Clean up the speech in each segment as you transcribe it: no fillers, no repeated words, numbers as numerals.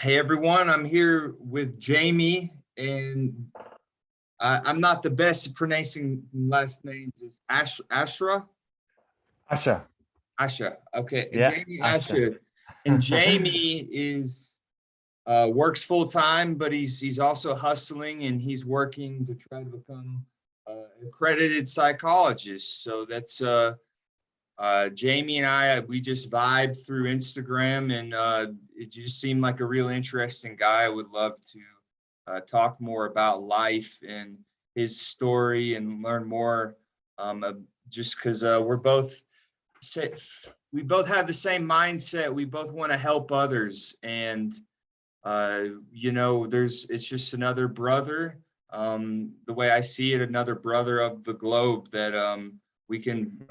Hey everyone, I'm here with Jaime, and I'm not the best at pronouncing last names. It's Ashra? Usher. Asha. Okay, Yeah, Jaime Usher. Usher. And Jaime is works full time, but he's also hustling, and he's working to try to become an accredited psychologist. So that's Jaime and we just vibed through Instagram, and it just seemed like a real interesting guy. I would love to talk more about life and his story and learn more. Just because we both have the same mindset. We both want to help others, and it's just another brother. The way I see it, another brother of the globe that we can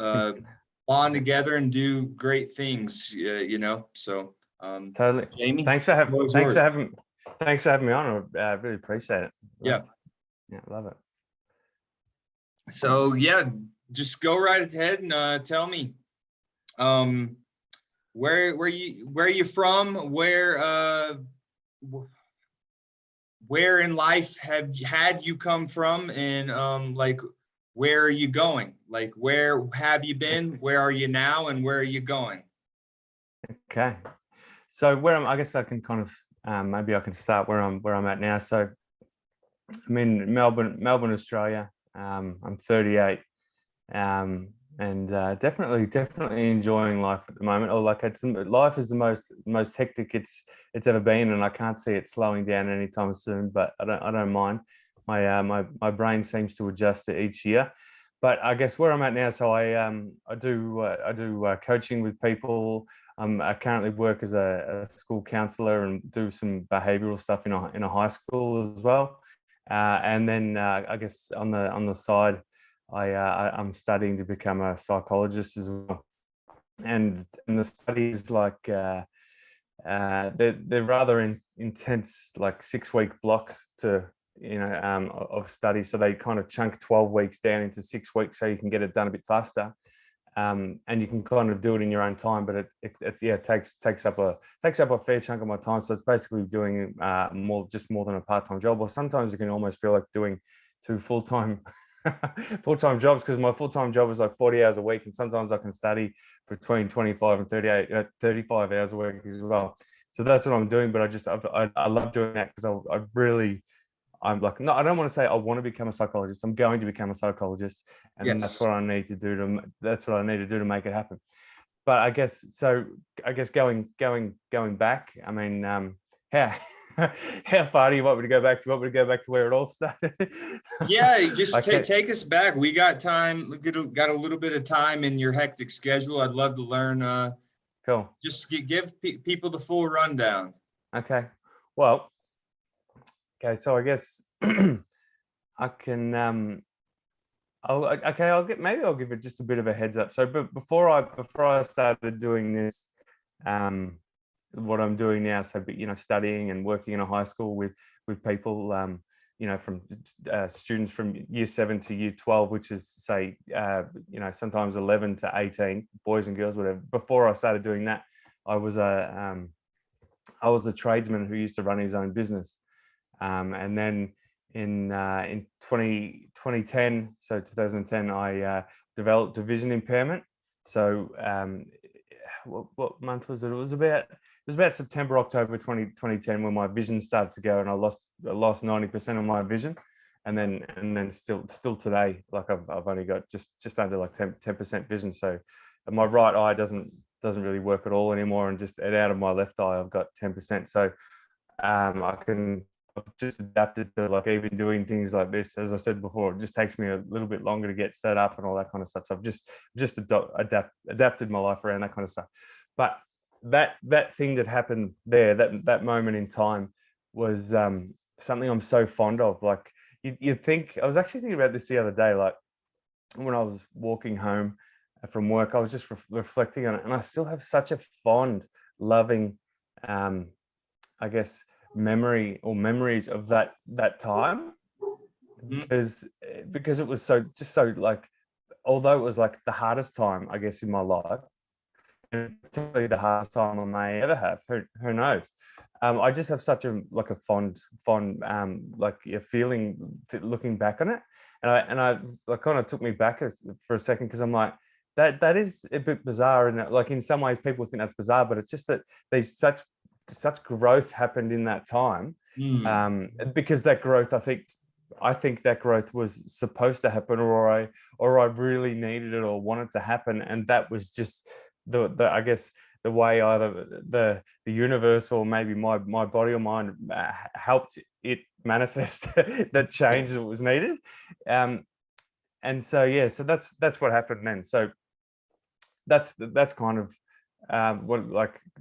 bond together and do great things. So Totally. Jaime, Thanks for having me on. I really appreciate it. Yeah, love it. So yeah, just go right ahead and tell me, where are you from? Where in life had you come from, and like, where are you going? Like, where have you been? Where are you now? And where are you going? Okay. So I guess I can kind of, maybe I can start where I'm at now. So I'm in Melbourne, Australia. I'm 38, and definitely enjoying life at the moment. Or like life is the most hectic it's ever been, and I can't see it slowing down anytime soon. But I don't mind. My brain seems to adjust to each year. But I guess where I'm at now, so I do coaching with people. I currently work as a school counselor and do some behavioural stuff in a high school as well. And then I guess on the side, I'm studying to become a psychologist as well. And the studies, like they're rather intense, like 6-week blocks of study. So they kind of chunk 12 weeks down into 6 weeks, so you can get it done a bit faster. And you can kind of do it in your own time, but it takes up a fair chunk of my time. So it's basically doing more than a part-time job, or sometimes you can almost feel like doing 2 full-time jobs, because my full-time job is like 40 hours a week, and sometimes I can study between 25 and 35 hours a week as well. So that's what I'm doing. But I love doing that, because I'm like, no, I don't want to say I want to become a psychologist. I'm going to become a psychologist, and Yes. that's what I need to do to make it happen. But I guess going back, I mean, how far do you want me to go back to? Want me to go back to where it all started? Yeah, just take us back. We got time. We got a little bit of time in your hectic schedule. I'd love to learn. Cool. Just give people the full rundown. Okay. Well. Okay, so I guess I can. I'll give it just a bit of a heads up. So, but before I started doing this, what I'm doing now, so studying and working in a high school with people, from students from year 7 to year 12, which is say, sometimes 11 to 18, boys and girls, whatever. Before I started doing that, I was a tradesman who used to run his own business. And then in 2010, so 2010, I developed a vision impairment. So what month was it? It was about September, October 2010 when my vision started to go, and I lost 90% of my vision. And then still today, like I've only got just under like 10% vision. So my right eye doesn't really work at all anymore, and just out of my left eye I've got 10%. So I've just adapted to, like, even doing things like this. As I said before, it just takes me a little bit longer to get set up and all that kind of stuff. So I've just adapted my life around that kind of stuff. But that thing that happened there, that moment in time, was something I'm so fond of. Like, you'd think, I was actually thinking about this the other day, like when I was walking home from work, I was just reflecting on it, and I still have such a fond, loving, I guess, memories of that time, because it was so like, although it was like the hardest time, I guess, in my life, and particularly the hardest time I may ever have. Who knows? I just have such a fond like a feeling looking back on it, and I like kind of took me back for a second, because I'm like, that is a bit bizarre, and like in some ways people think that's bizarre, but it's just that there's such growth happened in that time, because that growth, I think that growth was supposed to happen, or I really needed it or wanted to happen, and that was just the I guess the way either the universe or maybe my body or mind helped it manifest that change that was needed. And so yeah, so that's what happened then. So that's kind of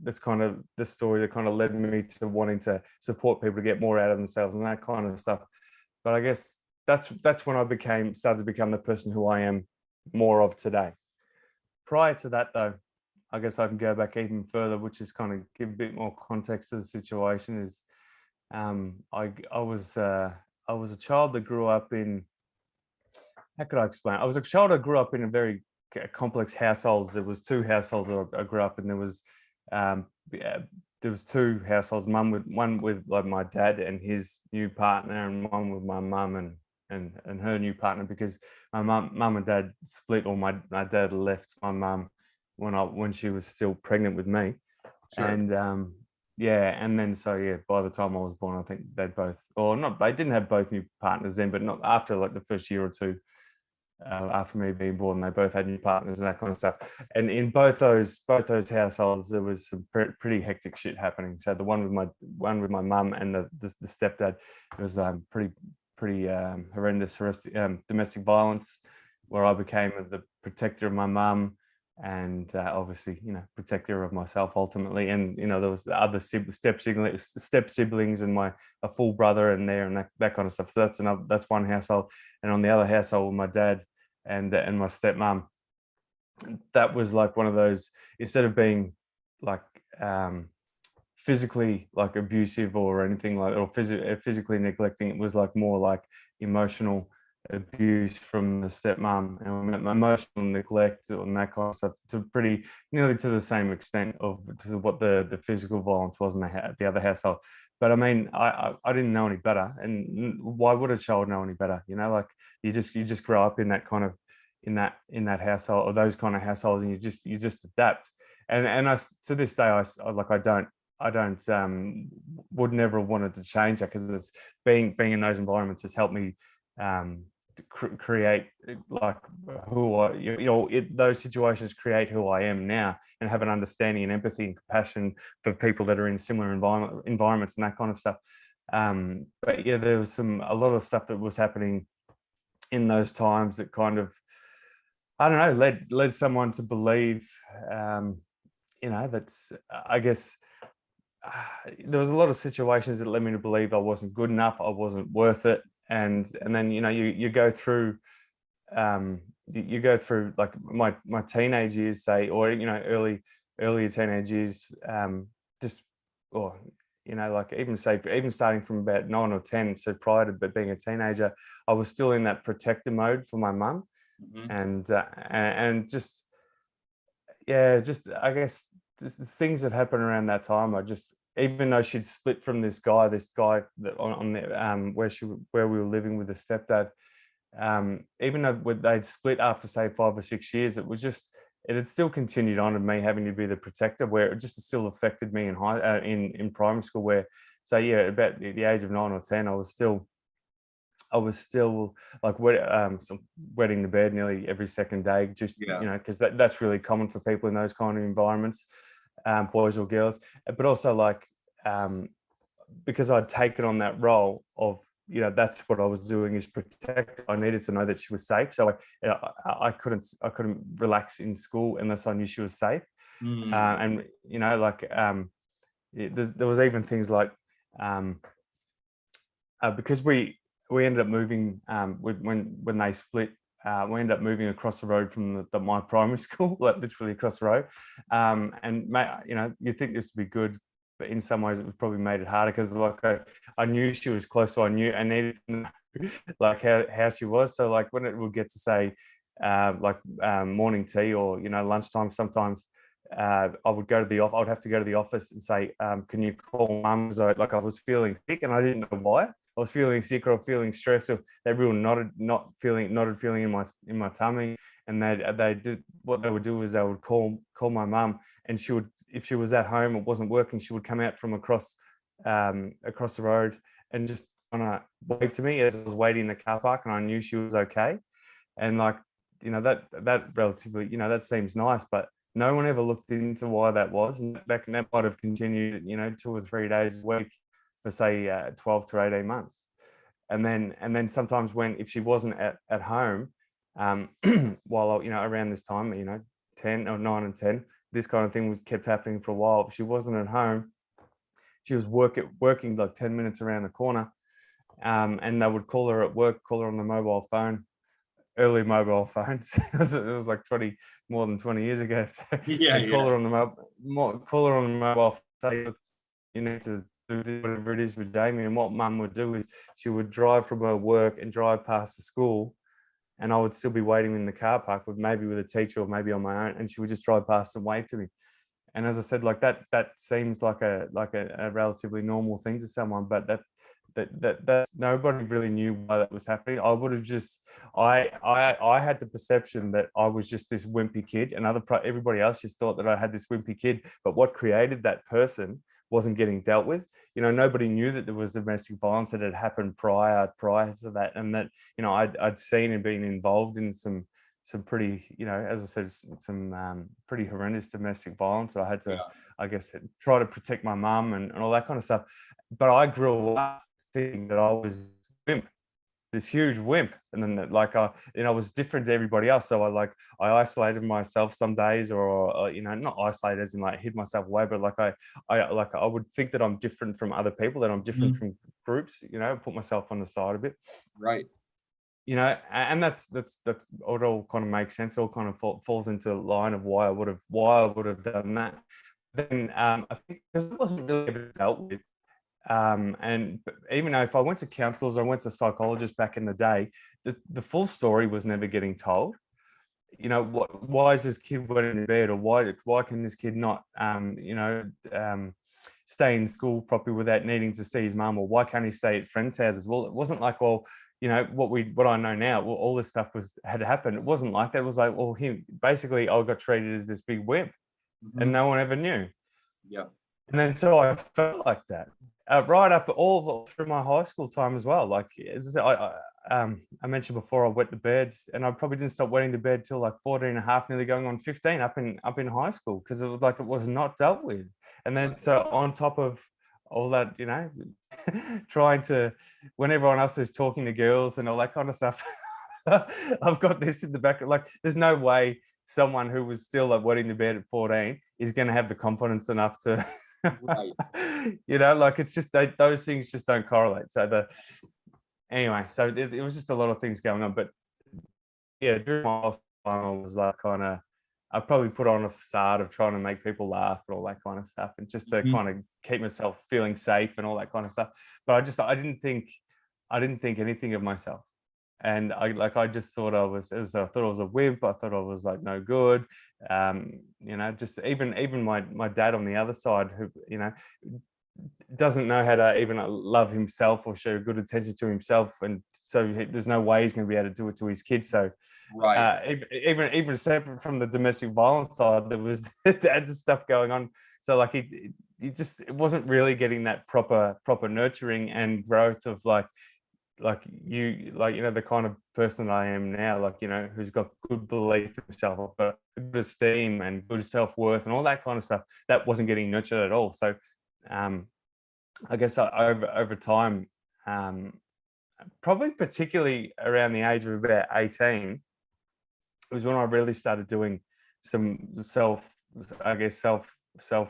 that's kind of the story that kind of led me to wanting to support people to get more out of themselves and that kind of stuff. But I guess that's when I started to become the person who I am more of today. Prior to that, though, I guess I can go back even further, which is kind of give a bit more context to the situation. Is I was a child that grew up in, how could I explain? I was a child that grew up in a very complex households. There was two households that I grew up in. There was two households, one with like my dad and his new partner, and one with my mum and her new partner, because my mum and dad split, or my dad left my mum when she was still pregnant with me. Sure. And and then by the time I was born, I think they didn't have both new partners then, but not after like the first year or two. After me being born, they both had new partners and that kind of stuff. And in both those households, there was some pretty hectic shit happening. So the one with my mum and the stepdad, it was pretty horrendous domestic violence, where I became the protector of my mum, and obviously, protector of myself ultimately. And there was the other step siblings and a full brother in there, and that kind of stuff. So that's one household. And on the other household with my dad and my stepmom, that was like one of those, instead of being like physically like abusive or anything like, or physically neglecting, it was like more like emotional abuse from the stepmom, and emotional neglect and that kind of stuff, to pretty nearly to the same extent to what the physical violence was in the other household. But I mean, I didn't know any better, and why would a child know any better? Like you just grow up in that kind of in that household, or those kind of households, and you just adapt. And I, to this day, I don't would never have wanted to change that, because it's being in those environments has helped me create like who those situations create who I am now, and have an understanding and empathy and compassion for people that are in similar environments and that kind of stuff. But yeah, there was a lot of stuff that was happening in those times that kind of, I don't know, led someone to believe, that's, I guess, there was a lot of situations that led me to believe I wasn't good enough, I wasn't worth it. And then you go through like my teenage years, say, or earlier teenage years, like even starting from about 9 or 10, so prior to being a teenager, I was still in that protector mode for my mum. And just I guess just the things that happened around that time, even though she'd split from this guy that on the where we were living with the stepdad, even though they'd split after say 5 or 6 years, it had still continued on, of me having to be the protector, where it just still affected me in primary school, where about the age of 9 or 10, I was still like wetting the bed nearly every second day, because that's really common for people in those kind of environments, boys or girls. But also like because I'd taken on that role of, that's what I was doing, is protect. I needed to know that she was safe, so I couldn't relax in school unless I knew she was safe. And there was even things like because we ended up moving when they split. We ended up moving across the road from my primary school, like literally across the road. And you'd think this would be good, but in some ways it was probably made it harder, because like I knew she was close, so I needed to know like how she was. So like when it would get to say morning tea or lunchtime, sometimes I would go to the office. I would have to go to the office and say, "Can you call mum?" Because I was feeling sick and I didn't know why. I was feeling sick or feeling stressed, or everyone not feeling in my tummy. And they did what they would do is they would call my mum, and she would, if she was at home, it wasn't working, she would come out from across the road and just kind of wave to me as I was waiting in the car park, and I knew she was okay. And like, that relatively, that seems nice, but no one ever looked into why that was, and that might have continued, 2 or 3 days a week for say 12 to 18 months. And then sometimes if she wasn't at home, while around this time, 10 or 9 and 10, this kind of thing was kept happening for a while. If she wasn't at home, she was working like 10 minutes around the corner, and they would call her at work, call her on the mobile phone. Early mobile phones. It was like more than 20 years ago. So Yeah, call yeah. her on the mobile phone, say, "Look, you need to do whatever it is with Jamie." And what mum would do is she would drive from her work and drive past the school, and I would still be waiting in the car park with a teacher or maybe on my own, and she would just drive past and wave to me. And as I said, like that seems like a relatively normal thing to someone, but that nobody really knew why that was happening. I would have just, I had the perception that I was just this wimpy kid, and everybody else just thought that I had this wimpy kid. But what created that person wasn't getting dealt with. Nobody knew that there was domestic violence that had happened prior to that, and that I'd seen and been involved in some pretty, as I said, some pretty horrendous domestic violence. I had to, Yeah. I guess, try to protect my mum and all that kind of stuff. But I grew up thinking that I was this huge wimp, and then I was different to everybody else. So I isolated myself some days, or not isolated as in like hid myself away, but I would think that I'm different from other people, that I'm different from groups. Put myself on the side a bit. Right. And that's it all kind of makes sense. All kind of falls into line of why I would have done that. Then I think because it wasn't really ever dealt with. And even though if I went to counselors or I went to psychologists back in the day, the full story was never getting told. Why is this kid wet in bed, or why can this kid not stay in school properly without needing to see his mum, or why can't he stay at friends' houses? Well, it wasn't like, well, what I know now, well, all this stuff had happened. It wasn't like that. It was like, well, basically I got treated as this big wimp, and no one ever knew. Yeah. And then so I felt like that right up all through my high school time as well. Like, as I mentioned before, I wet the bed, and I probably didn't stop wetting the bed till like 14 and a half, nearly going on 15 up in high school, because it was not dealt with. And then so on top of all that, trying to, when everyone else is talking to girls and all that kind of stuff, I've got this in the back. Like, there's no way someone who was still like wetting the bed at 14 is going to have the confidence enough to Right. it's just those things just don't correlate. So anyway, so it was just a lot of things going on. But yeah, during my time, I was like I probably put on a facade of trying to make people laugh and all that kind of stuff, and just to kind of keep myself feeling safe and all that kind of stuff. But I didn't think anything of myself. And I just thought I was a wimp. I thought I was like no good. Just even my dad on the other side, who doesn't know how to even love himself or show good attention to himself, and so there's no way he's going to be able to do it to his kids. So Right. even separate from the domestic violence side, there was that stuff going on. So like it wasn't really getting that proper nurturing and growth of the kind of person I am now, who's got good belief in himself, but good esteem and good self-worth and all that kind of stuff. That wasn't getting nurtured at all. So I guess over time, probably particularly around the age of about 18, was when I really started doing some self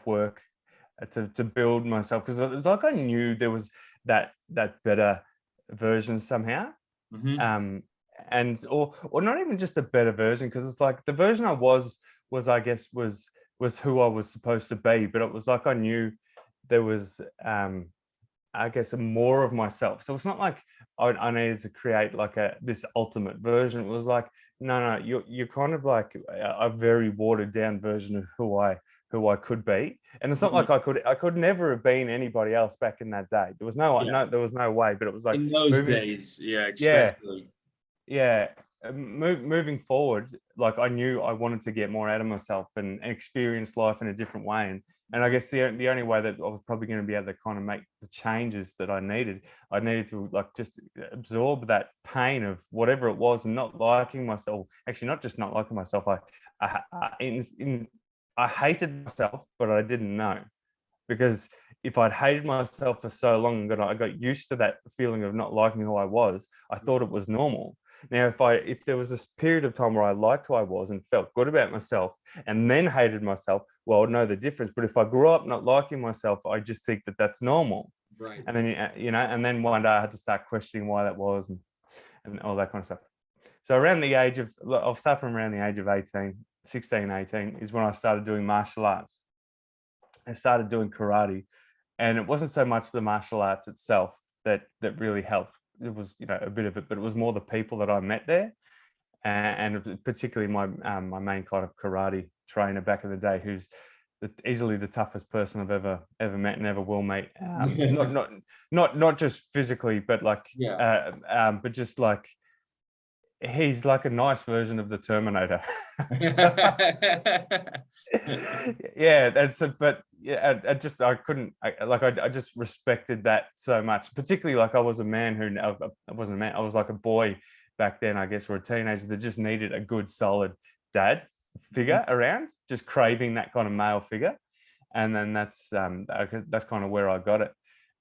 work to build myself, because it's like I knew there was that better version somehow. And or not even just a better version, because it's like the version I was I guess was who I was supposed to be, but it was like I knew there was I guess more of myself. So it's not like I needed to create like this ultimate version. It was like, no, you're kind of like a very watered down version of who I who I could be. And it's not like I could never have been anybody else back in that day. There was there was no way, but it was like in those days, yeah, especially. yeah. Moving forward, like I knew I wanted to get more out of myself and experience life in a different way. And I guess the only way that I was probably going to be able to kind of make the changes that I needed to like just absorb that pain of whatever it was and not liking myself. Actually, not just not liking myself. I hated myself, but I didn't know, because if I'd hated myself for so long that I got used to that feeling of not liking who I was, I thought it was normal. Now, if there was this period of time where I liked who I was and felt good about myself and then hated myself, well, I'd know the difference. But if I grew up not liking myself, I just think that that's normal. Right. And then, and then one day I had to start questioning why that was and all that kind of stuff. So I'll start from around the age of 16, 18 is when I started doing martial arts. I started doing karate, and it wasn't so much the martial arts itself that really helped. It was, a bit of it, but it was more the people that I met there, and particularly my main kind of karate trainer back in the day, who's easily the toughest person I've ever met and ever will meet. Not just physically, but like, but just like, he's like a nice version of the Terminator. Yeah, I just respected that so much, particularly like I was a man I wasn't a man, I was like a boy back then, I guess, or a teenager that just needed a good solid dad figure around, just craving that kind of male figure. And then that's kind of where I got it.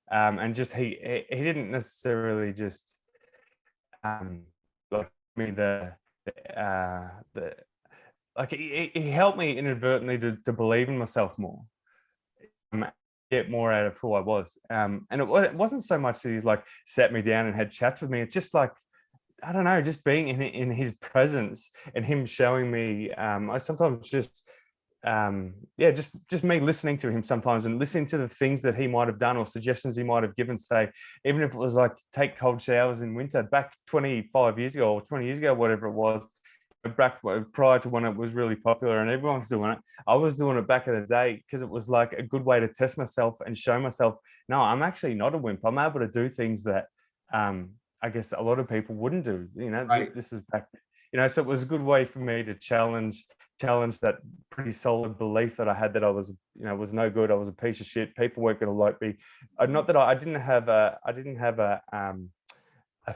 And just he didn't necessarily just like me like he helped me inadvertently to believe in myself more, get more out of who I was. And it wasn't so much that he's like sat me down and had chats with me. It's just like, I don't know, just being in his presence and him showing me. I sometimes just just me listening to him sometimes and listening to the things that he might have done or suggestions he might have given. Say, even if it was like take cold showers in winter back 25 years ago or 20 years ago, whatever it was, back prior to when it was really popular and everyone's doing it, I was doing it back in the day because it was like a good way to test myself and show myself, no, I'm actually not a wimp. I'm able to do things that I guess a lot of people wouldn't do. Right. This was back, so it was a good way for me to challenge that pretty solid belief that I had that I was, was no good. I was a piece of shit. People weren't going to like me. Not that I didn't have a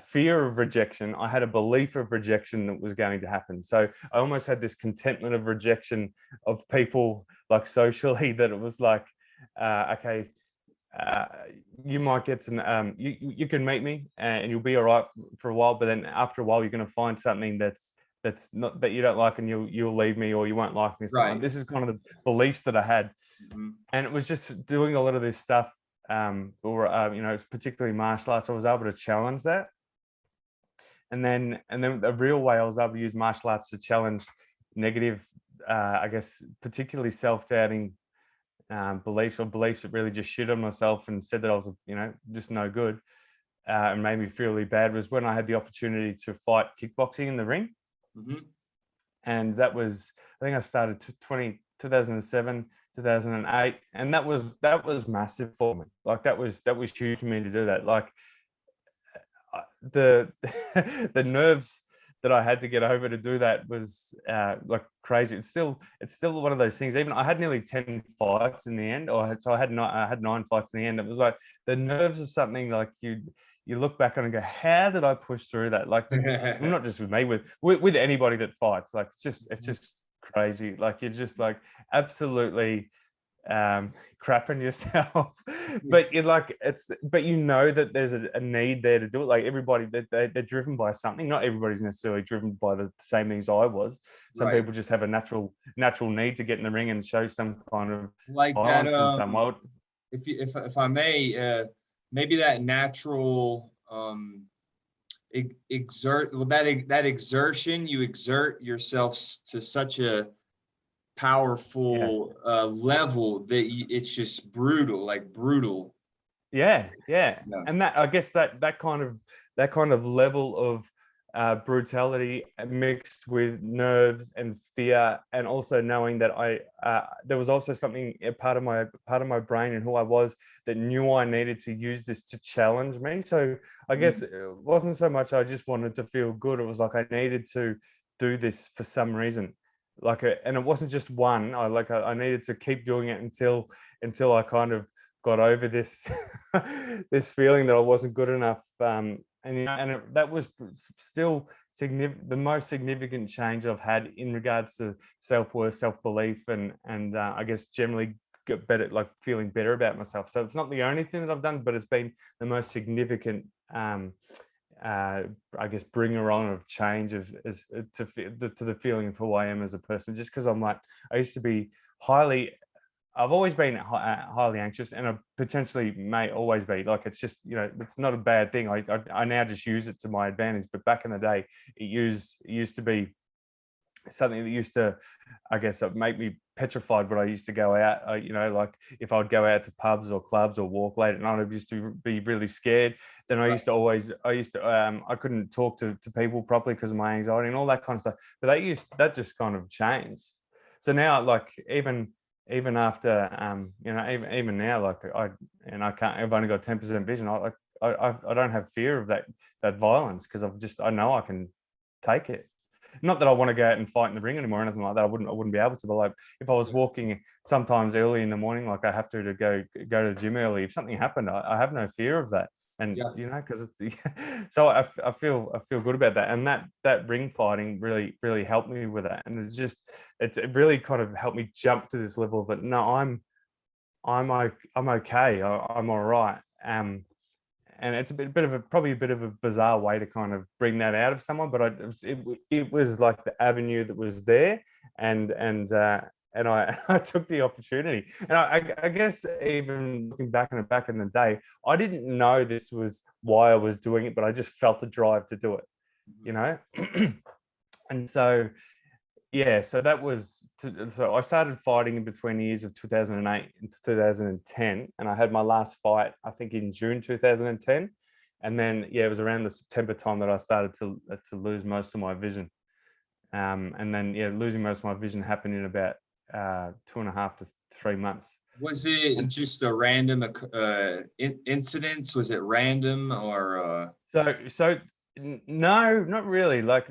fear of rejection. I had a belief of rejection that was going to happen. So I almost had this contentment of rejection of people, like socially, that it was like, okay, you might get to, you can meet me and you'll be all right for a while, but then after a while, you're going to find something that's not, that you don't like, and you'll leave me, or you won't like me. Right. This is kind of the beliefs that I had. And it was just doing a lot of this stuff, particularly martial arts. I was able to challenge that. And then the real way I was able to use martial arts to challenge negative, I guess, particularly self-doubting beliefs that really just shit on myself and said that I was, just no good, and made me feel really bad, was when I had the opportunity to fight kickboxing in the ring. And that was, I think I started 2007, 2008, and that was massive for me. Like that was huge for me to do that. Like the nerves that I had to get over to do that was like crazy. It's still one of those things. Even I had nearly 10 fights in the end, I had 9 fights in the end. It was like the nerves of something like you look back on and go, how did I push through that? Like not just with me, with anybody that fights. Like it's just crazy. Like you're just like absolutely crapping yourself. But you're like, but that there's a need there to do it. Like everybody, they're driven by something. Not everybody's necessarily driven by the same things I was. Some people just have a natural need to get in the ring and show some kind of like violence that. in some way. If I may, maybe that natural that exertion, you exert yourself to such a powerful level that it's just brutal. Yeah. And that, I guess that kind of level brutality mixed with nerves and fear, and also knowing that there was also something, a part of my brain and who I was, that knew I needed to use this to challenge me. So I guess it wasn't so much I just wanted to feel good, it was like I needed to do this for some reason, and it wasn't just one. I needed to keep doing it until I kind of got over this this feeling that I wasn't good enough. That was still the most significant change I've had in regards to self-worth, self-belief, and I guess generally get better, like feeling better about myself. So it's not the only thing that I've done, but it's been the most significant, I guess, bringer on of change to the feeling of who I am as a person. Just because I used to be I've always been highly anxious, and I potentially may always be. Like, it's just, it's not a bad thing. I now just use it to my advantage. But back in the day, it used to be something that used to, I guess, make me petrified. But I used to go out, like if I would go out to pubs or clubs or walk late at night, I used to be really scared. Then I couldn't talk to people properly because of my anxiety and all that kind of stuff. But that just kind of changed. So now, like, even after, even now, like I've only got 10% vision. I don't have fear of that violence, because I know I can take it. Not that I want to go out and fight in the ring anymore or anything like that. I wouldn't be able to. But like, if I was walking sometimes early in the morning, like I have to go to the gym early, if something happened, I have no fear of that. And because so I feel good about that. And that ring fighting really helped me with that. And it really kind of helped me jump to this level. But no, I'm okay. I'm all right. And it's probably a bit of a bizarre way to kind of bring that out of someone, but it was like the avenue that was there, and I took the opportunity. And I guess even looking back in the day, I didn't know this was why I was doing it, but I just felt the drive to do it, and so. Yeah, so so I started fighting in between the years of 2008 and 2010, and I had my last fight, I think, in June 2010, and then it was around the September time that I started to lose most of my vision, and then losing most of my vision happened in about 2.5 to 3 months. Was it just a random incidents? Was it random or? So no, not really. Like,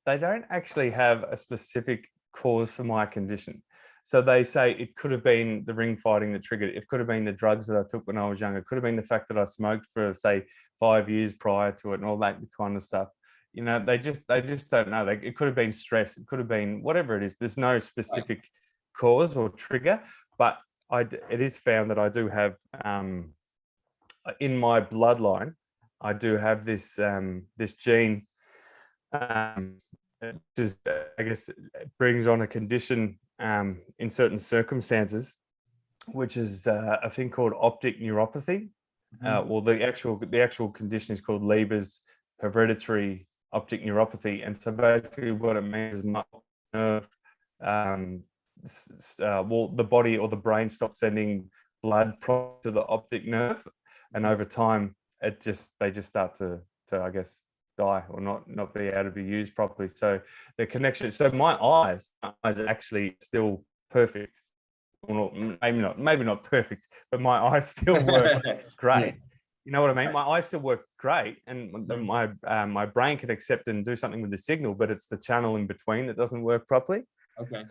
they don't actually have a specific cause for my condition. So they say it could have been the ring fighting that triggered it. It could have been the drugs that I took when I was younger. It could have been the fact that I smoked for, say, 5 years prior to it, and all that kind of stuff. They just don't know. Like, it could have been stress. It could have been whatever it is. There's no specific cause or trigger, but it is found that I do have, in my bloodline, I do have this gene. Just, I guess, brings on a condition in certain circumstances, which is a thing called optic neuropathy. Well, the actual condition is called Leber's hereditary optic neuropathy, and so basically what it means is my nerve, the body or the brain stops sending blood to the optic nerve, and over time they just start to I guess die or not be able to be used properly. So the connection. So my eyes are actually still perfect. Well, maybe not perfect, but my eyes still work great. You know what I mean? My eyes still work great, and my brain can accept and do something with the signal, but it's the channel in between that doesn't work properly. Okay.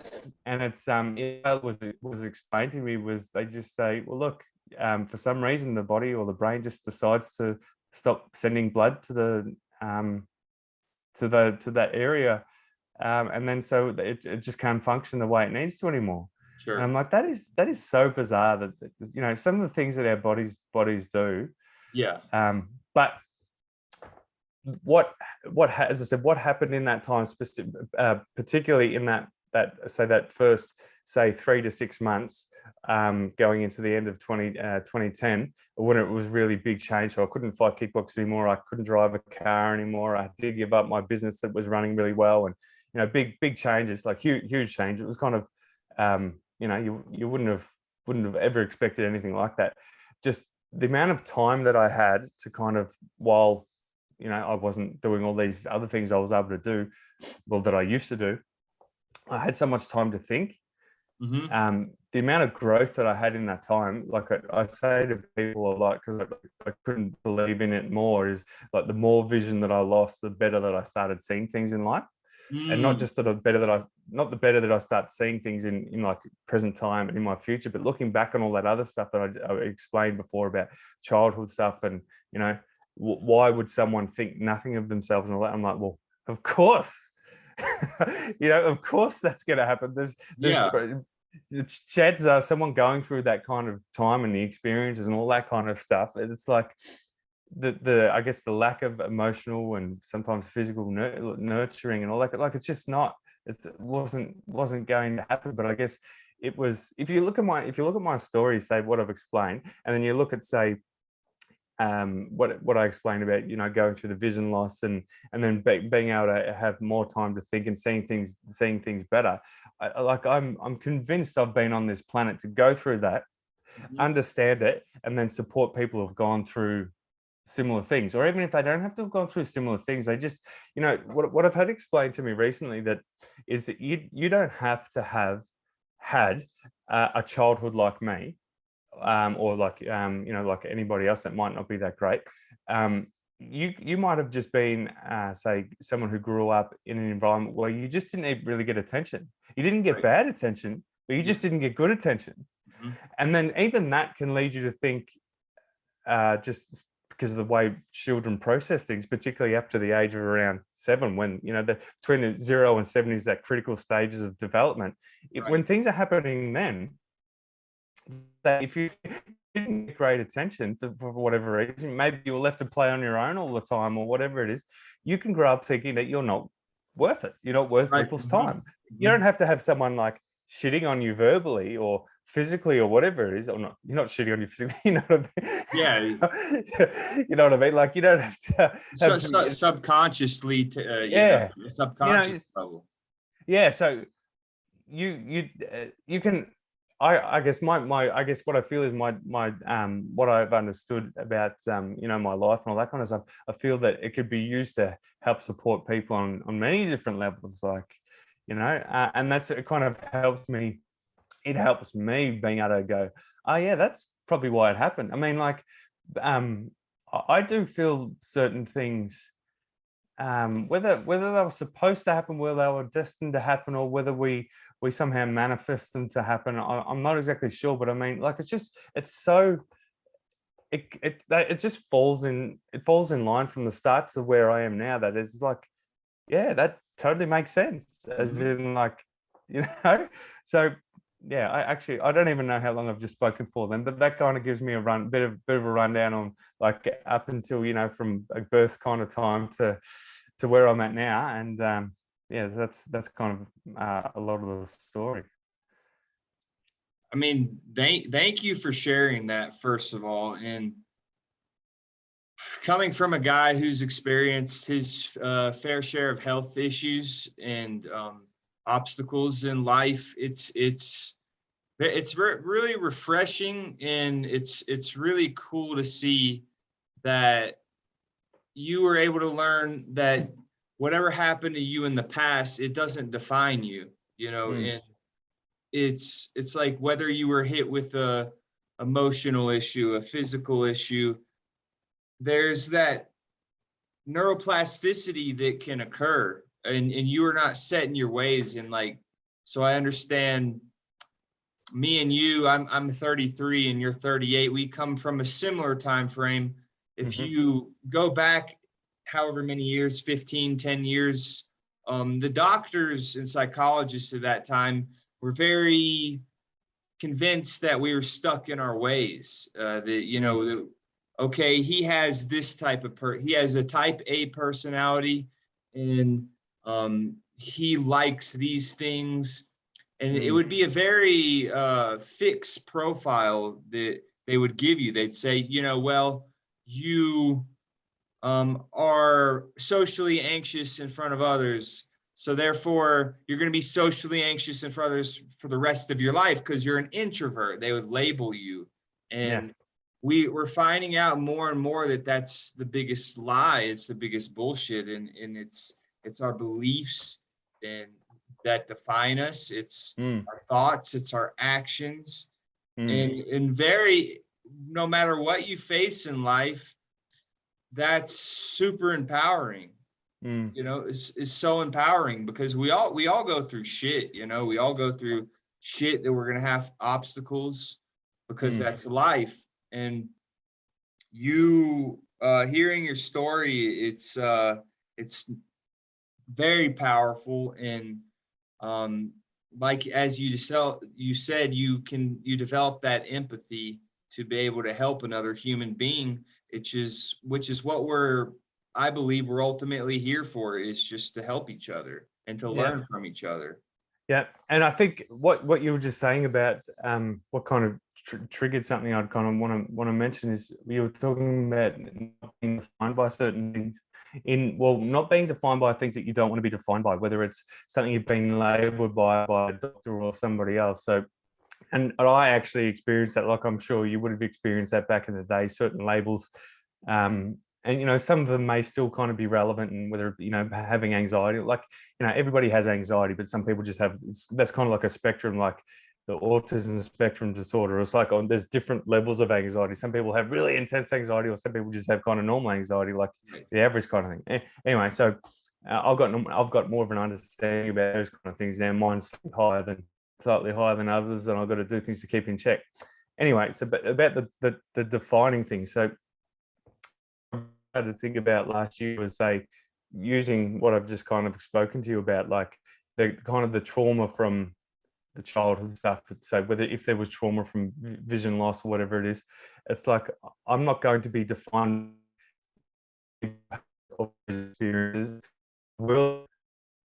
And it's was explained to me was they just say, well, look, for some reason the body or the brain just decides to stop sending blood to that area, and then so it just can't function the way it needs to anymore. Sure. And I'm like, that is so bizarre that some of the things that our bodies do. Yeah. But as I said, what happened in that time, particularly in that first, say, 3 to 6 months, going into the end of 2010, when it was really big change. So I couldn't fight kickbox anymore. I couldn't drive a car anymore. I did give up my business that was running really well, and big changes, like huge change. It was kind of, you wouldn't have ever expected anything like that. Just the amount of time that I had to kind of, while you know, I wasn't doing all these other things I was able to do, well, that I used to do. I had so much time to think. The amount of growth that I had in that time, like I say to people a lot, because I couldn't believe in it more, is like the more vision that I lost, the better that I started seeing things in life. And not just that not the better that I start seeing things in like present time and in my future, but looking back on all that other stuff that I explained before about childhood stuff, and, you know, why would someone think nothing of themselves and all that? I'm like, well, of course, you know, of course that's going to happen. There's the chances are someone going through that kind of time and the experiences and all that kind of stuff, it's like the I guess the lack of emotional and sometimes physical nurturing and all that, like, it's just not, it wasn't going to happen. But I guess it was, if you look at my story, say what I've explained, and then you look at, say, what I explained about, you know, going through the vision loss and then being able to have more time to think and seeing things better. I'm convinced I've been on this planet to go through that, understand it, and then support people who've gone through similar things, or even if they don't have to have gone through similar things, they just, you know, what I've had explained to me recently, that is that you don't have to have had a childhood like me, or like, you know, like anybody else that might not be that great. You might have just been, say, someone who grew up in an environment where you just didn't really get attention. You didn't get bad attention, but you just didn't get good attention. And then even that can lead you to think, just because of the way children process things, particularly up to the age of around 7, when, you know, between 0 and 7 is that critical stages of development. When things are happening then, that if you didn't get great attention for whatever reason, maybe you were left to play on your own all the time or whatever it is, you can grow up thinking that you're not worth it. You're not worth people's time. You don't have to have someone like shitting on you verbally or physically or whatever it is, or not. You're not shitting on you physically, you know what I mean? Yeah. You know what I mean? Like, you don't have to subconsciously, subconscious level. Yeah. So you can, I guess I guess what I feel is my what I've understood about, you know, my life and all that kind of stuff, I feel that it could be used to help support people on many different levels, like, you know, and it kind of helps me. It helps me being able to go, oh yeah, that's probably why it happened. I mean, like, I do feel certain things, whether they were supposed to happen, whether they were destined to happen, or whether we somehow manifest them to happen. I'm not exactly sure, but I mean, like, it just falls in line from the start to where I am now. That is like, yeah, that totally makes sense. As in, like, you know, so yeah, I don't even know how long I've just spoken for then, but that kind of gives me a bit of a rundown on, like, up until, you know, from a birth kind of time to where I'm at now. And yeah, that's kind of a lot of the story. I mean, thank you for sharing that, first of all. And coming from a guy who's experienced his fair share of health issues and obstacles in life, it's really refreshing, and it's really cool to see that you were able to learn that whatever happened to you in the past, it doesn't define you, you know. And it's like, whether you were hit with a emotional issue, a physical issue, there's that neuroplasticity that can occur, and you are not set in your ways. And, like, so I understand, me and you, I'm 33 and you're 38. We come from a similar time frame. If you go back however many years, 15, 10 years, the doctors and psychologists at that time were very convinced that we were stuck in our ways. That, you know, okay, he has this type of he has a type A personality, and he likes these things. And it would be a very fixed profile that they would give you. They'd say, you know, well, you are socially anxious in front of others, so therefore you're going to be socially anxious in front of others for the rest of your life because you're an introvert. They would label you. And we're finding out more and more that that's the biggest lie. It's the biggest bullshit, and it's our beliefs and that define us. It's our thoughts. It's our actions, and no matter what you face in life, that's super empowering. You know, is so empowering, because we all go through shit. You know, we all go through shit that we're gonna have obstacles, because that's life. And you hearing your story, it's very powerful. And like as you said, you develop that empathy to be able to help another human being, which is what I believe we're ultimately here for, is just to help each other and to learn from each other. Yeah, and I think what you were just saying about what kind of triggered something I'd kind of want to mention is, you were talking about not being defined by certain things, not being defined by things that you don't want to be defined by, whether it's something you've been labelled by a doctor or somebody else. So, and I actually experienced that, like I'm sure you would have experienced that back in the day, certain labels. And, you know, some of them may still kind of be relevant, and whether, you know, having anxiety, like, you know, everybody has anxiety, but some people just have, that's kind of like a spectrum, like the autism spectrum disorder. It's like, there's different levels of anxiety. Some people have really intense anxiety, or some people just have kind of normal anxiety, like the average kind of thing. Anyway, so I've got more of an understanding about those kind of things now. Mine's slightly higher than others, and I've got to do things to keep in check. Anyway, so but about the defining thing. So to think about last year was, say, using what I've just kind of spoken to you about, like the kind of the trauma from the childhood stuff. So whether, if there was trauma from vision loss or whatever it is, it's like, I'm not going to be defined by experiences. Will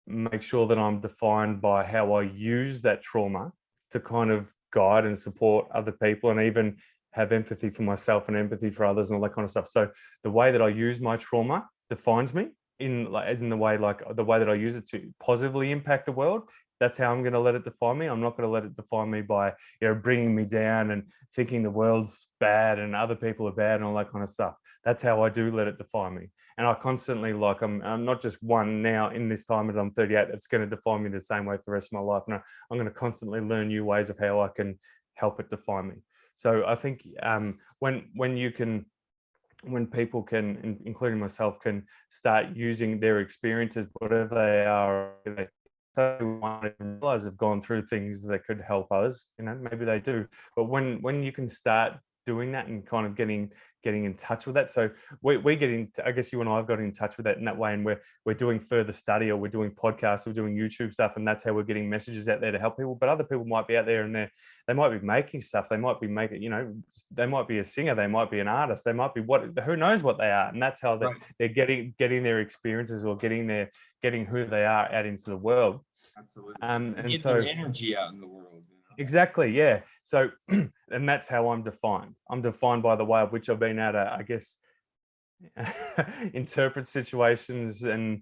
make sure that I'm defined by how I use that trauma to kind of guide and support other people, and even have empathy for myself and empathy for others and all that kind of stuff. So the way that I use my trauma defines me, the way that I use it to positively impact the world. That's how I'm going to let it define me. I'm not going to let it define me by, you know, bringing me down and thinking the world's bad and other people are bad and all that kind of stuff. That's how I do let it define me. And I constantly, like, I'm not just one now in this time as I'm 38, it's going to define me the same way for the rest of my life. No, I'm going to constantly learn new ways of how I can help it define me. So I think when people can, including myself, can start using their experiences, whatever they are, they realize they've gone through things that could help others. You know, maybe they do, but when you can start doing that and kind of getting in touch with that. So we get in, I guess you and I have got in touch with that in that way, and we're doing further study, or we're doing podcasts, or we're doing YouTube stuff, and that's how we're getting messages out there to help people. But other people might be out there and they might be making stuff, they might be making, you know, they might be a singer, they might be an artist, they might be who knows what they are, and that's how they're getting their experiences, or getting who they are out into the world. Absolutely. And get so their energy out in the world. You know? Exactly, yeah. So, and that's how I'm defined. I'm defined by the way of which I've been able to, I guess, interpret situations and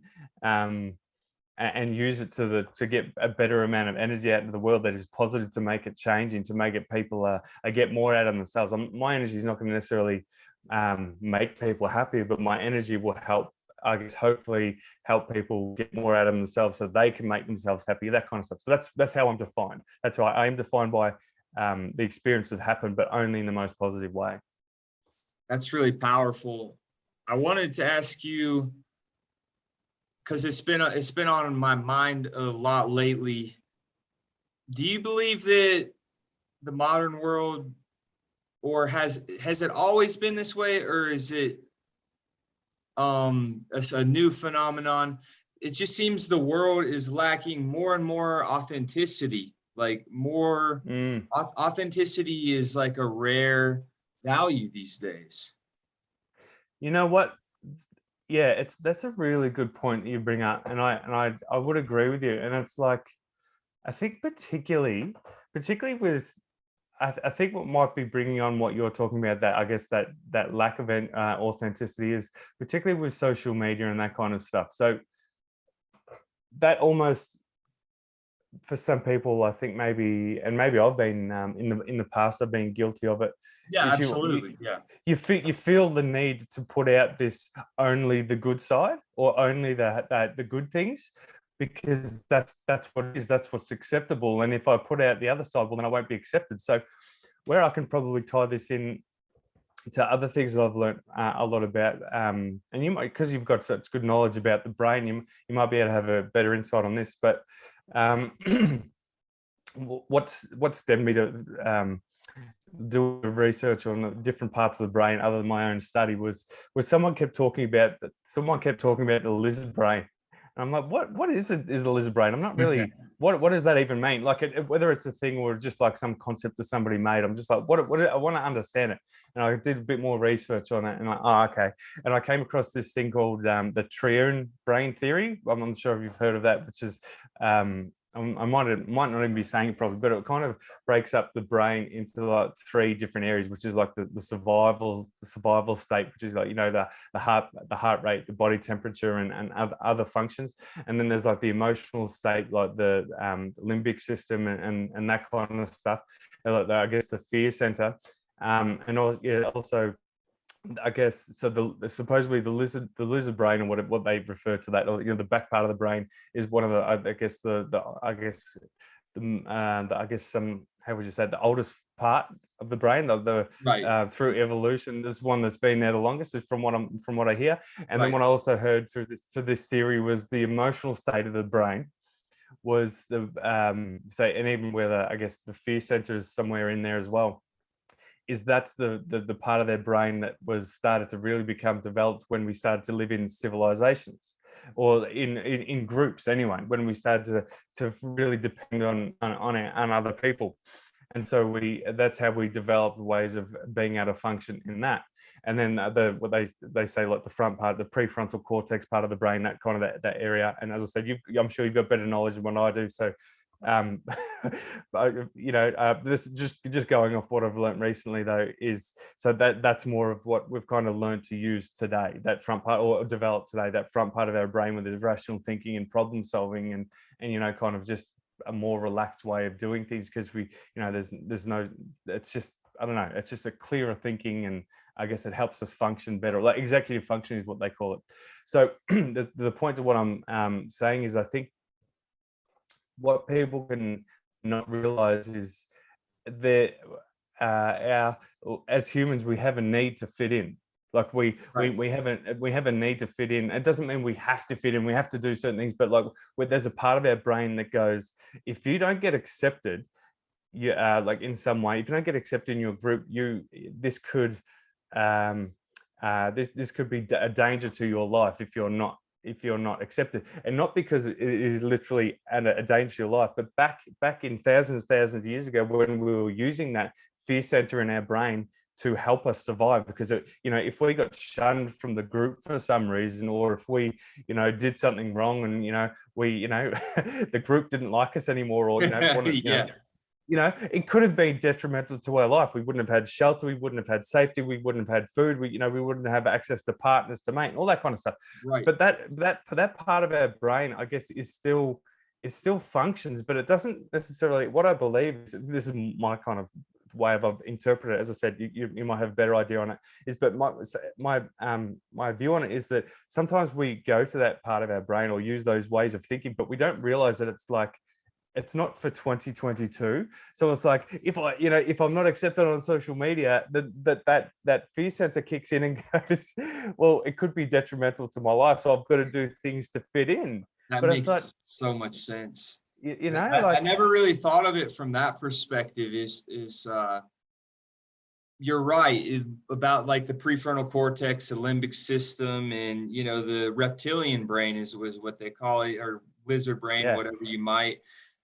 use it to get a better amount of energy out into the world that is positive, to make it changing, to make it people get more out of themselves. My energy is not going to necessarily make people happy, but my energy will help, I guess, hopefully help people get more out of themselves so they can make themselves happy, that kind of stuff. So that's how I'm defined. That's why I am defined by the experience that happened, but only in the most positive way. That's really powerful. I wanted to ask you, because it's been on my mind a lot lately. Do you believe that the modern world, or has it always been this way, or is it a new phenomenon? It just seems the world is lacking more and more authenticity. Like more authenticity is like a rare value these days. You know what? Yeah, that's a really good point that you bring up, and I would agree with you. And it's like, I think particularly with, I think what might be bringing on what you're talking about, that I guess that lack of authenticity, is particularly with social media and that kind of stuff. So that almost, for some people, I think maybe I've been in the past, I've been guilty of it. Yeah, Is absolutely. Yeah. you feel the need to put out this only the good side or only the good things, because that's what it is, that's what's acceptable. And if I put out the other side, well, then I won't be accepted. So where I can probably tie this in to other things that I've learned a lot about, and you might, because you've got such good knowledge about the brain, you might be able to have a better insight on this. But what's stemmed me to do research on different parts of the brain other than my own study was someone kept talking about the lizard brain. And I'm like, what is the lizard brain? I'm not really, what does that even mean? Like whether it's a thing or just like some concept that somebody made, I'm just like, what I want to understand it. And I did a bit more research on it and like, oh, okay. And I came across this thing called the triune brain theory. I'm not sure if you've heard of that, which is, I might not even be saying it properly, but it kind of breaks up the brain into like 3 different areas, which is like the survival state, which is like, you know, the heart rate, the body temperature, and other functions. And then there's like the emotional state, like the limbic system and that kind of stuff. And like I guess the fear center, and also I guess so. Supposedly the lizard brain, or what they refer to that, you know, the back part of the brain is one of the, I guess how would you say, the oldest part of the brain, Right. through evolution, this one that's been there the longest, is from what I hear. And then Right. what I also heard for this theory was the emotional state of the brain was the and even where I guess the fear center is somewhere in there as well, is that's the part of their brain that was started to really become developed when we started to live in civilizations, or in groups anyway, when we started to really depend on other people. And so that's how we developed ways of being able to function in that. And then what they say, like the front part, the prefrontal cortex part of the brain, that kind of that area. And as I said, I'm sure you've got better knowledge than what I do. So you know, this just going off what I've learned recently though, is so that's more of what we've kind of learned to use today, that front part, or develop today, that front part of our brain with this rational thinking and problem solving, and you know, kind of just a more relaxed way of doing things, because we, you know, there's no, it's just, I don't know, it's just a clearer thinking, and I guess it helps us function better. Like executive function is what they call it. So the point of what I'm saying is, I think what people can not realize is that as humans, we have a need to fit in. Like we have a need to fit in. It doesn't mean we have to fit in, we have to do certain things, but like there's a part of our brain that goes, if you don't get accepted, you like in some way, if you don't get accepted in your group, this could this could be a danger to your life if you're not accepted. And not because it is literally a danger to your life, but back in thousands of years ago, when we were using that fear center in our brain to help us survive, because you know, if we got shunned from the group for some reason, or if we, you know, did something wrong, and you know, the group didn't like us anymore, or you know, wanted, you know, it could have been detrimental to our life. We wouldn't have had shelter, we wouldn't have had safety, we wouldn't have had food, we wouldn't have access to partners to mate, all that kind of stuff. Right. But that part of our brain, I guess, it still functions, but it doesn't necessarily, what I believe is, this is my kind of way I've interpreted it, as I said, you might have a better idea on it, is, but my view on it is that sometimes we go to that part of our brain or use those ways of thinking, but we don't realize that it's not for 2022. So it's like, if I'm not accepted on social media, that fear center kicks in and goes, well, it could be detrimental to my life, so I've got to do things to fit in. That but makes it's like, so much sense. You know, I never really thought of it from that perspective. You're right about like the prefrontal cortex, the limbic system, and you know, the reptilian brain was what they call it, or lizard brain, Yeah. whatever you might.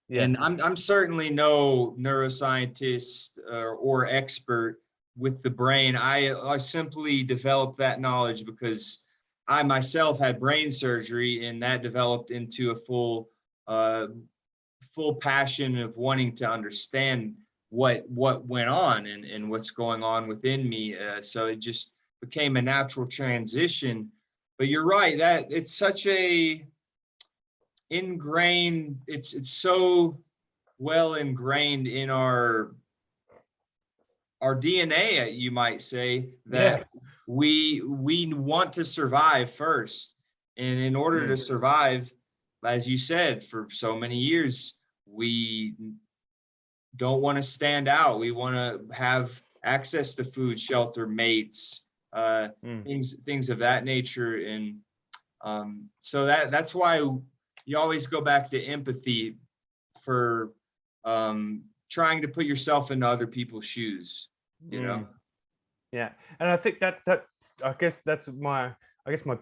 Yeah. And I'm certainly no neuroscientist or expert with the brain. I simply developed that knowledge because I myself had brain surgery, and that developed into a full passion of wanting to understand what went on and what's going on within me. So it just became a natural transition. But you're right, that it's such a ingrained. It's so well ingrained in our DNA, you might say, that we want to survive first. And in order to survive, as you said, for so many years, we don't want to stand out. We want to have access to food, shelter, mates, things of that nature. And so that's why you always go back to empathy for trying to put yourself into other people's shoes, you know? Yeah. And I think that I guess that's my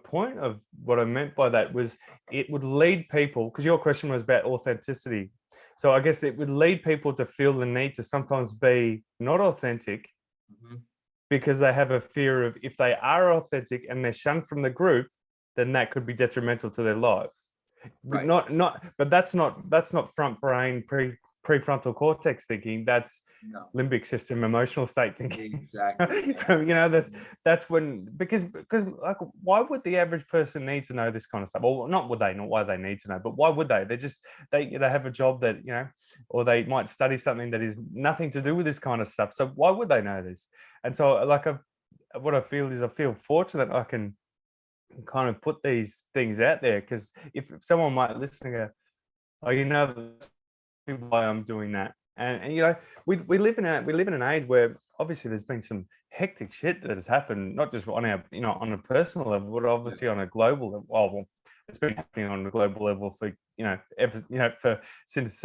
point of what I meant by that was it would lead people, because your question was about authenticity. So I guess it would lead people to feel the need to sometimes be not authentic because they have a fear of, if they are authentic and they're shunned from the group, then that could be detrimental to their lives. Right. But that's not front brain prefrontal cortex thinking. That's limbic system emotional state thinking. Exactly. That's when, because like, why would the average person need to know this kind of stuff? Well, not why they need to know, but why would they? They have a job that, or they might study something that is nothing to do with this kind of stuff. So why would they know this? And so like what I feel fortunate I can kind of put these things out there, because if someone might listen and go, oh, why I'm doing that. And we live in an age where obviously there's been some hectic shit that has happened, not just on our on a personal level, but obviously on a global level. Well, it's been happening on a global level for since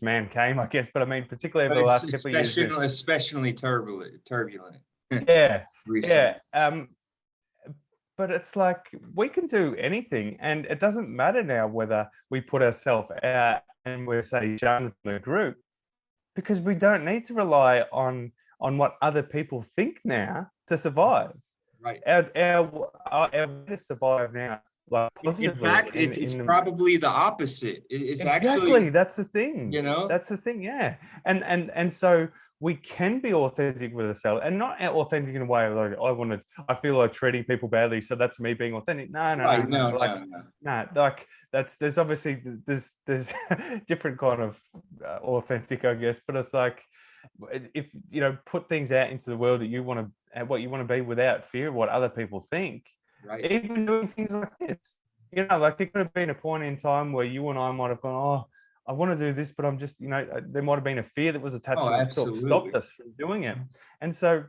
man came, I guess. But I mean, particularly over the last couple of years, especially turbulent. Yeah, yeah. But it's like we can do anything, and it doesn't matter now whether we put ourselves out and we're, say, shunned from the group, because we don't need to rely on what other people think now to survive. Right. Our way to survive now, like in fact, it's probably the opposite. It's exactly actually, that's the thing. That's the thing. Yeah, and so we can be authentic with ourselves, and not authentic in a way like I feel like treating people badly, so that's me being authentic. No. Like there's obviously there's different kind of authentic, I guess, but it's like, if put things out into the world that you want to, what you want to be, without fear of what other people think. Right. Even doing things like this, like there could have been a point in time where you and I might have gone, oh, I want to do this, but I'm just, there might have been a fear that was attached to it that sort of stopped us from doing it. And so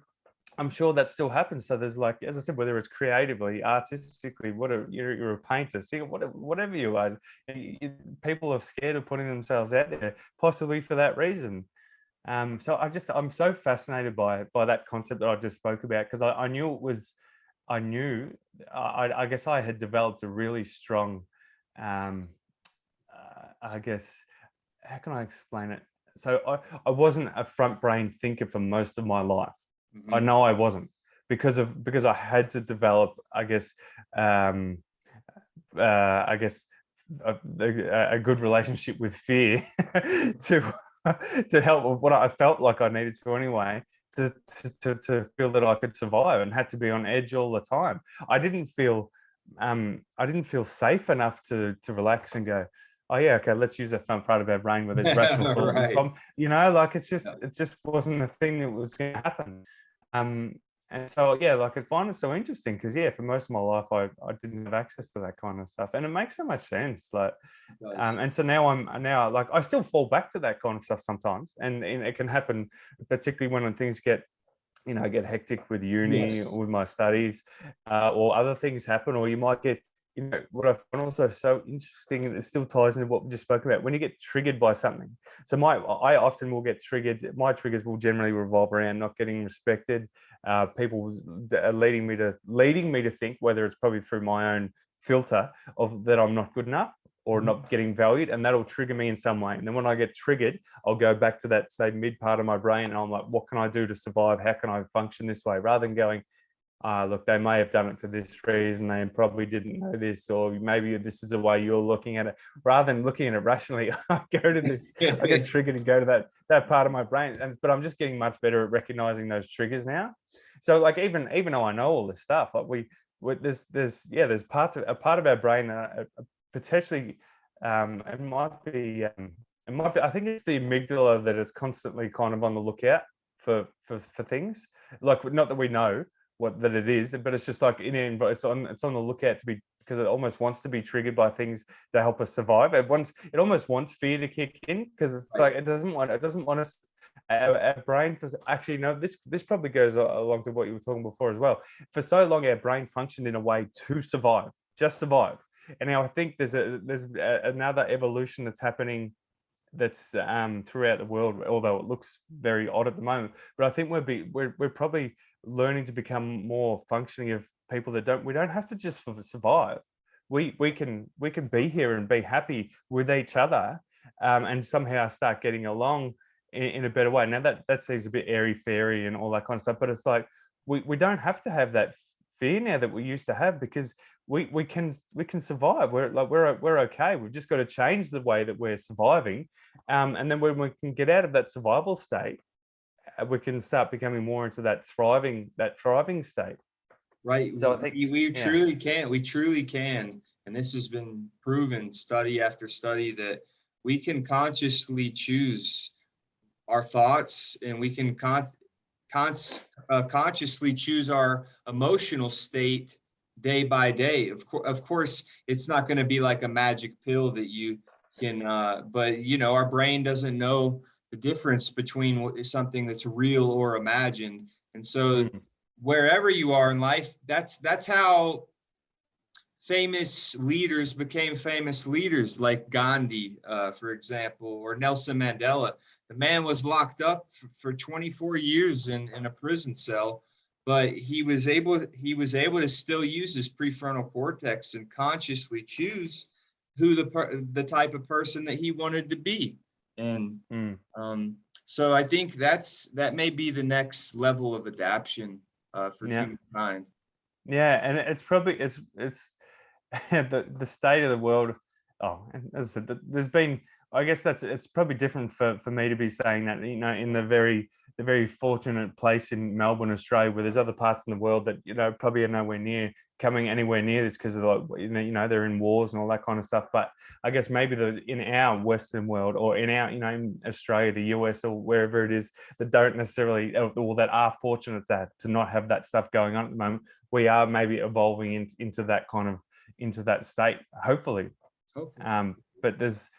I'm sure that still happens. So there's, like, as I said, whether it's creatively, artistically, you're a painter, singer, whatever you are, people are scared of putting themselves out there, possibly for that reason. So I'm so fascinated by that concept that I just spoke about, because I guess I had developed a really strong, I guess, how can I explain it? So I wasn't a front brain thinker for most of my life. I know I wasn't, because I had to develop, I guess, a good relationship with fear to help with what I felt like I needed to anyway, to feel that I could survive, and had to be on edge all the time. I didn't feel safe enough to relax and go, oh yeah, okay, let's use that front part of our brain where there's rational thought. Right. Like it just wasn't a thing that was going to happen. And so, yeah, like I find it so interesting, because for most of my life I didn't have access to that kind of stuff, and it makes so much sense. Like, and so now like, I still fall back to that kind of stuff sometimes, and it can happen, particularly when things get hectic with uni or with my studies, or other things happen, or you might get, what I find also so interesting, and it still ties into what we just spoke about, when you get triggered by something. So I often will get triggered. My triggers will generally revolve around not getting respected. People are leading me to think, whether it's probably through my own filter of that I'm not good enough or not getting valued, and that'll trigger me in some way. And then when I get triggered, I'll go back to that, say, mid part of my brain, and I'm like, what can I do to survive? How can I function this way? Rather than going, look, they may have done it for this reason, they probably didn't know this, or maybe this is the way you're looking at it. Rather than looking at it rationally, I go to this, I get triggered and go to that part of my brain. But I'm just getting much better at recognizing those triggers now. So, like, even though I know all this stuff, like there's a part of our brain, potentially It might be. It might be. I think it's the amygdala that is constantly kind of on the lookout for things. Like, not that we know what that it is, but it's just like but it's on the lookout to be, because it almost wants to be triggered by things to help us survive. It almost wants fear to kick in, because it's Right. like it doesn't want us. Our brain, for actually, no, this probably goes along to what you were talking before as well. For so long, our brain functioned in a way to survive, just survive. And now I think there's another evolution that's happening, that's throughout the world, although it looks very odd at the moment. But I think we're probably learning to become more functioning of people that we don't have to just survive. We can be here and be happy with each other, and somehow start getting along in a better way. Now that seems a bit airy fairy and all that kind of stuff, but it's like we don't have to have that fear now that we used to have, because we can survive. We're okay. We've just got to change the way that we're surviving, and then when we can get out of that survival state, we can start becoming more into that thriving state. Right. So I think We yeah. truly can. We truly can. And this has been proven study after study that we can consciously choose our thoughts, and we can consciously choose our emotional state day by day. Of course, it's not going to be like a magic pill that you can, but our brain doesn't know the difference between what is something that's real or imagined. And so wherever you are in life, that's how famous leaders became famous leaders, like Gandhi, for example, or Nelson Mandela. The man was locked up for 24 years in a prison cell, but he was able to still use his prefrontal cortex and consciously choose who the type of person that he wanted to be. And so I think that may be the next level of adaptation for humankind. Yeah, and it's probably it's the state of the world. Oh, and as I said, there's been, I guess it's probably different for me to be saying that, in the very fortunate place in Melbourne, Australia, where there's other parts in the world that probably are nowhere near coming anywhere near this, because of they're in wars and all that kind of stuff. But I guess maybe in our Western world, or in our in Australia, the US, or wherever it is, that don't necessarily, or that are fortunate to not have that stuff going on at the moment, we are maybe evolving into that kind of, into that state, hopefully. But there's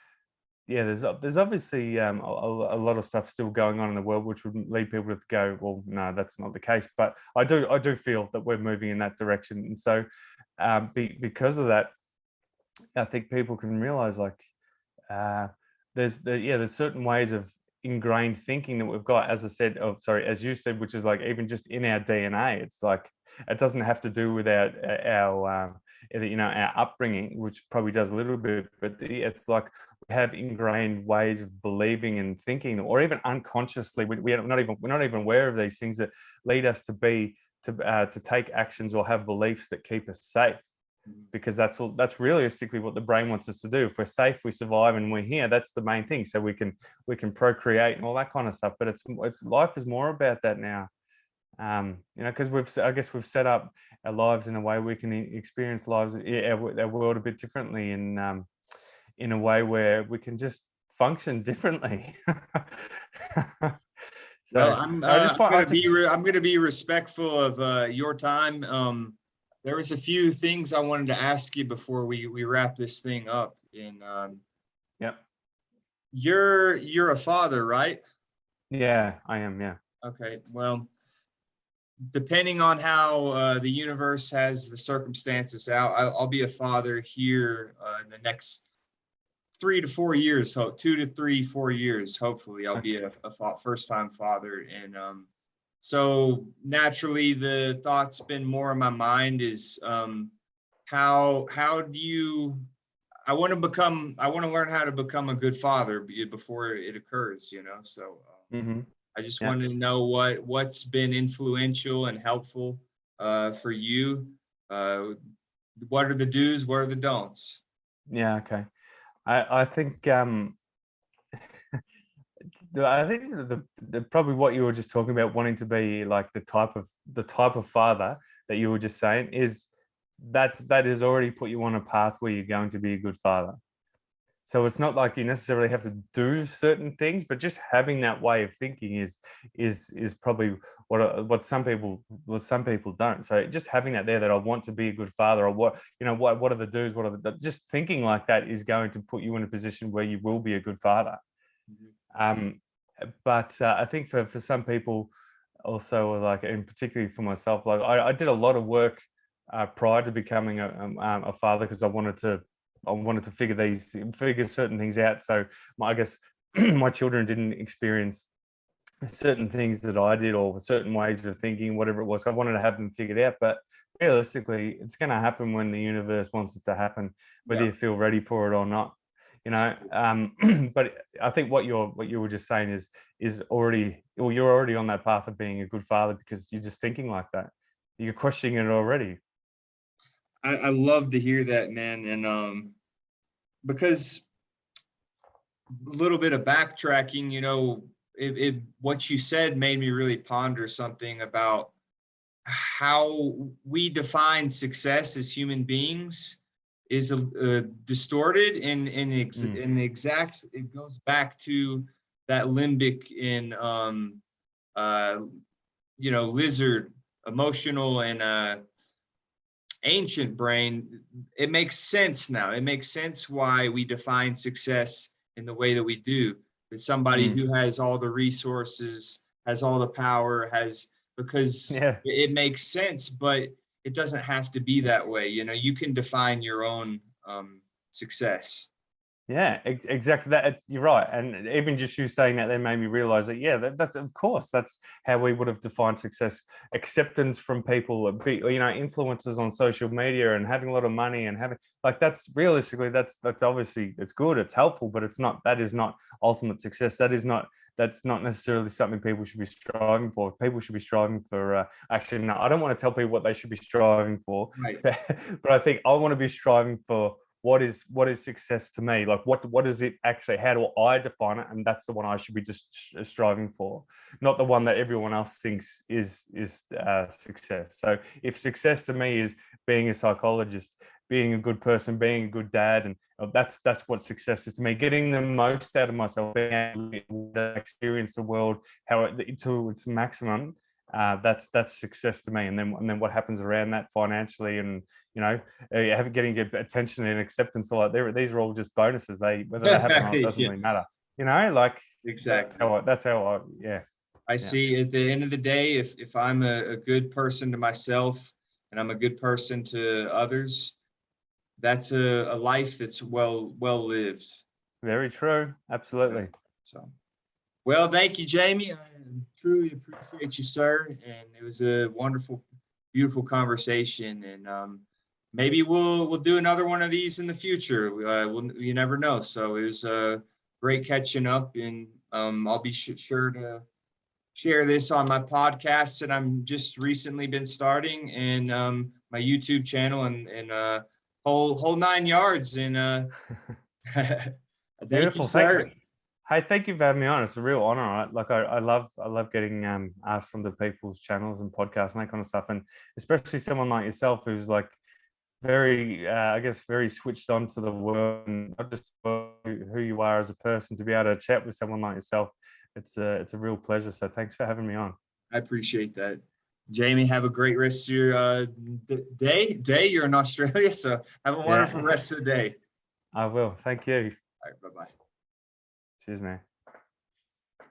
obviously a lot of stuff still going on in the world, which would lead people to go, well, no, that's not the case. But I do feel that we're moving in that direction, and so because of that, I think people can realize, like, there's certain ways of ingrained thinking that we've got, as you said, which is like even just in our DNA. It's like, it doesn't have to do with our upbringing, which probably does a little bit, but it's like we have ingrained ways of believing and thinking, or even unconsciously, we're not even aware of these things, that lead us to take actions or have beliefs that keep us safe. Because that's realistically what the brain wants us to do. If we're safe, we survive, and we're here. That's the main thing. So we can procreate and all that kind of stuff. But it's life is more about that now. Because we've set up our lives in a way we can experience our world a bit differently, in a way where we can just function differently. Well, I'm going to be respectful of your time. There was a few things I wanted to ask you before we wrap this thing up. And yep. You're a father, right? Yeah, I am. Yeah. Okay. Well, depending on how the universe has the circumstances out, I'll be a father here in the next 3 to 4 years. 2 to 3, 4 years. Hopefully, I'll be a first-time father. And so naturally, the thought's been more in my mind is how do you? I want to learn how to become a good father before it occurs. So I just wanted to know what's been influential and helpful for you. What are the do's? What are the don'ts? Yeah. Okay. I think I think the probably what you were just talking about, wanting to be like the type of father that you were just saying, is that has already put you on a path where you're going to be a good father. So it's not like you necessarily have to do certain things, but just having that way of thinking is probably what some people don't. So just having that there, that I want to be a good father, or what are the do's, what are just thinking like that is going to put you in a position where you will be a good father. But I think for some people also, like, and particularly for myself, like I did a lot of work prior to becoming a father, because I wanted to figure certain things out. So I guess my children didn't experience certain things that I did, or certain ways of thinking, whatever it was. I wanted to have them figured out, but realistically, it's going to happen when the universe wants it to happen, whether you feel ready for it or not. But I think what you were just saying is already, well, you're already on that path of being a good father, because you're just thinking like that. You're questioning it already. I love to hear that, man. And because a little bit of backtracking, what you said made me really ponder something about how we define success as human beings is distorted, and it goes back to that limbic in lizard emotional and ancient brain. It makes sense now. It makes sense why we define success in the way that we do. That somebody who has all the resources, has all the power, because it makes sense, but it doesn't have to be that way. You can define your own success. Yeah, exactly that. You're right. And even just you saying that then made me realize that, that's of course, that's how we would have defined success. Acceptance from people, influencers on social media, and having a lot of money, and having, like, that's realistically, that's obviously, it's good, it's helpful, but that is not ultimate success. That's not necessarily something people should be striving for. People should be striving for, actually, no, I don't want to tell people what they should be striving for, right. but I think I want to be striving for what is success to me. Like, what is it actually? How do I define it? And that's the one I should be just striving for, not the one that everyone else thinks is success. So if success to me is being a psychologist, being a good person, being a good dad, and that's what success is to me. Getting the most out of myself, being able to experience the world to its maximum. That's success to me. And then what happens around that financially, and getting good attention and acceptance, like these are all just bonuses. Whether they happen or not doesn't really matter. Like, exactly. That's how I see. At the end of the day, if I'm a good person to myself, and I'm a good person to others, that's a life that's well lived. Very true. Absolutely. So, well, thank you, Jaime. I truly appreciate you, sir. And it was a wonderful, beautiful conversation. And maybe we'll do another one of these in the future. You never know. So it was great catching up, and I'll be sure to share this on my podcast that I'm just recently been starting, and my YouTube channel, and whole 9 yards. And thank you, sir. Hey, thank you for having me on. It's a real honor. Right? Like, I love getting asked onto people's channels and podcasts and that kind of stuff, and especially someone like yourself who's like very, I guess, very switched on to the world, and not just who you are as a person. To be able to chat with someone like yourself, it's a real pleasure. So thanks for having me on. I appreciate that. Jaime, have a great rest of your day. You're in Australia, so have a wonderful rest of the day. I will. Thank you. All right, bye-bye. Cheers, man.